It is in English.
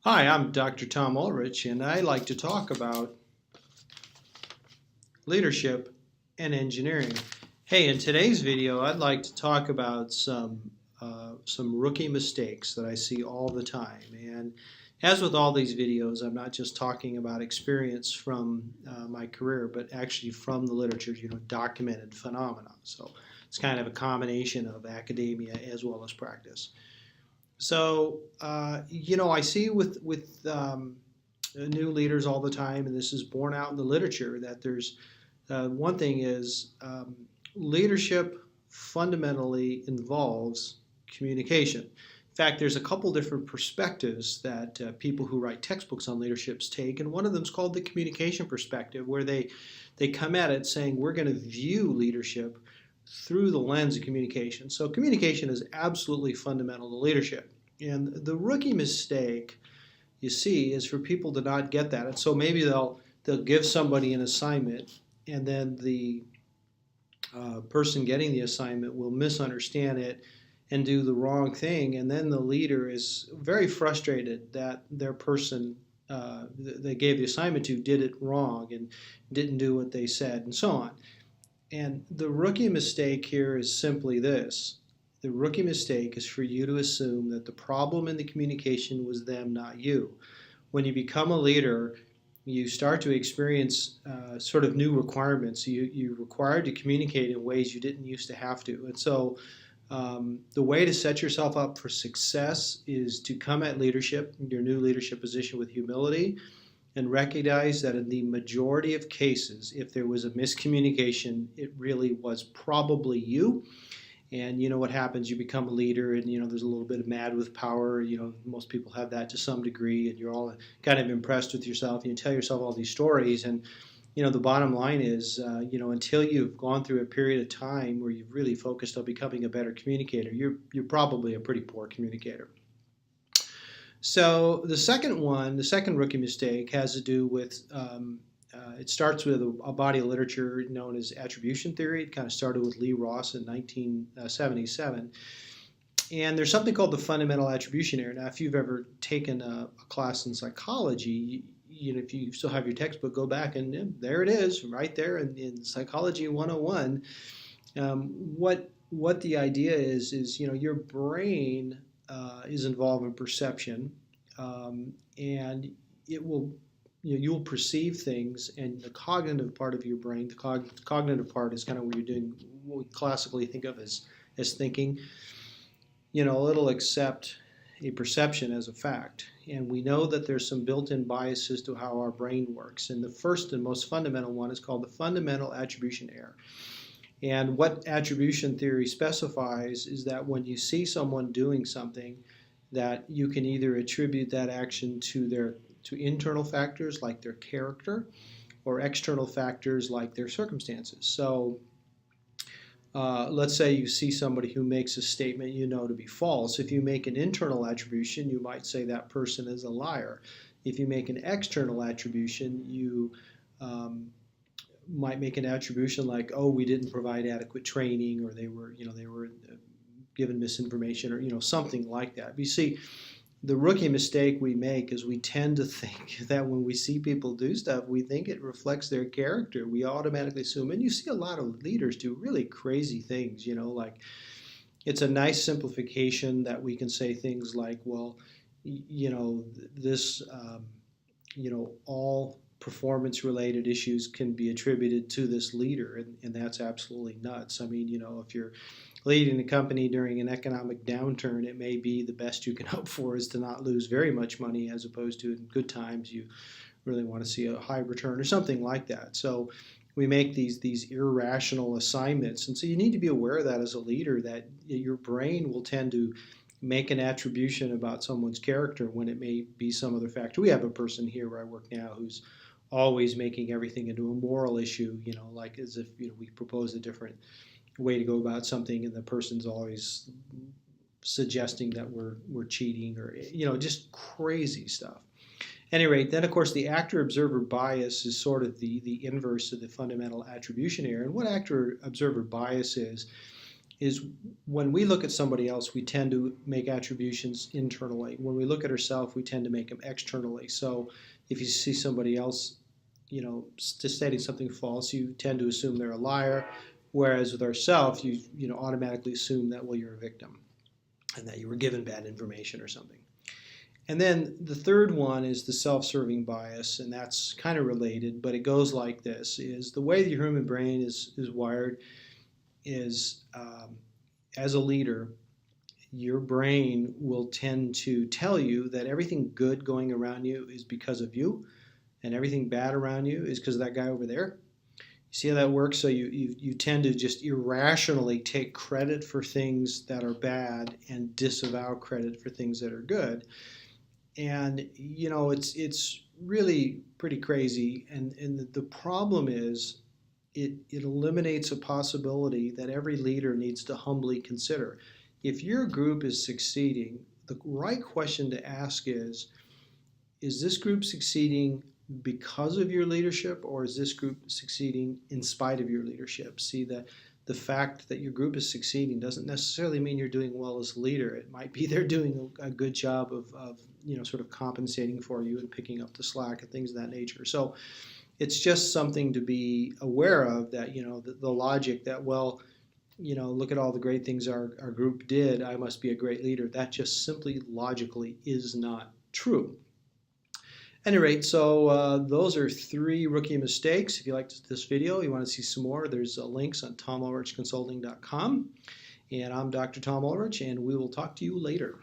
Hi, I'm Dr. Tom Ulrich, and I like to talk about leadership and engineering. Hey, in today's video, I'd like to talk about some rookie mistakes that I see all the time. And as with all these videos, I'm not just talking about experience from my career, but actually from the literature, documented phenomena. So it's kind of a combination of academia as well as practice. So, I see with new leaders all the time, and this is borne out in the literature, that there's one thing is leadership fundamentally involves communication. In fact, there's a couple different perspectives that people who write textbooks on leaderships take, and one of them is called the communication perspective, where they come at it saying we're going to view leadership through the lens of communication. So communication is absolutely fundamental to leadership. And the rookie mistake you see is for people to not get that. And so maybe they'll give somebody an assignment, and then the person getting the assignment will misunderstand it and do the wrong thing, and then the leader is very frustrated that their person they gave the assignment to did it wrong and didn't do what they said, and so on. And the rookie mistake here is simply this. The rookie mistake is for you to assume that the problem in the communication was them, not you. When you become a leader, you start to experience sort of new requirements. You're required to communicate in ways you didn't used to have to. And so the way to set yourself up for success is to come at leadership, your new leadership position, with humility, and recognize that in the majority of cases, if there was a miscommunication, it really was probably you. And you know what happens, you become a leader, and there's a little bit of mad with power. Most people have that to some degree, and you're all kind of impressed with yourself. You tell yourself all these stories, and the bottom line is, until you've gone through a period of time where you've really focused on becoming a better communicator, you're probably a pretty poor communicator. So the second rookie mistake has to do with, it starts with a body of literature known as attribution theory. It kind of started with Lee Ross in 1977. And there's something called the fundamental attribution error. Now, if you've ever taken a class in psychology, if you still have your textbook, go back and there it is, right there in Psychology 101. What the idea is your brain is involved in perception, and it will you'll perceive things, and the cognitive part of your brain, the cognitive part is kind of where you're doing what we classically think of as thinking. It'll accept a perception as a fact, and we know that there's some built-in biases to how our brain works, and the first and most fundamental one is called the fundamental attribution error. And what attribution theory specifies is that when you see someone doing something, that you can either attribute that action to internal factors like their character, or external factors like their circumstances. So let's say you see somebody who makes a statement you know to be false. If you make an internal attribution, you might say that person is a liar. If you make an external attribution, you might make an attribution like, oh, we didn't provide adequate training, or they were given misinformation, or something like that. But you see, the rookie mistake we make is we tend to think that when we see people do stuff, we think it reflects their character. We automatically assume, and you see a lot of leaders do really crazy things, like it's a nice simplification that we can say things like, well, this, all performance-related issues can be attributed to this leader, and that's absolutely nuts. I mean, if you're leading a company during an economic downturn, it may be the best you can hope for is to not lose very much money, as opposed to in good times you really want to see a high return or something like that. So we make these irrational assignments, and so you need to be aware of that as a leader, that your brain will tend to make an attribution about someone's character when it may be some other factor. We have a person here where I work now who's always making everything into a moral issue, like as if we propose a different way to go about something, and the person's always suggesting that we're cheating, or just crazy stuff. At any rate, then of course the actor-observer bias is sort of the inverse of the fundamental attribution error. And what actor-observer bias is is when we look at somebody else, we tend to make attributions internally. When we look at ourselves, we tend to make them externally. So if you see somebody else, stating something false, you tend to assume they're a liar. Whereas with ourselves, you automatically assume that, well, you're a victim and that you were given bad information or something. And then the third one is the self-serving bias, and that's kind of related, but it goes like this: is the way the human brain is wired is as a leader, your brain will tend to tell you that everything good going around you is because of you, and everything bad around you is because of that guy over there. You see how that works? So you tend to just irrationally take credit for things that are bad and disavow credit for things that are good. And it's really pretty crazy. And the problem is it eliminates a possibility that every leader needs to humbly consider. If your group is succeeding, the right question to ask is this group succeeding because of your leadership, or is this group succeeding in spite of your leadership? See, the fact that your group is succeeding doesn't necessarily mean you're doing well as a leader. It might be they're doing a good job of sort of compensating for you and picking up the slack and things of that nature. So it's just something to be aware of, that the logic that, well, look at all the great things our group did, I must be a great leader. That just simply logically is not true. At any rate, so those are 3 rookie mistakes. If you liked this video, you want to see some more, there's links on tomulrichconsulting.com. And I'm Dr. Tom Ulrich, and we will talk to you later.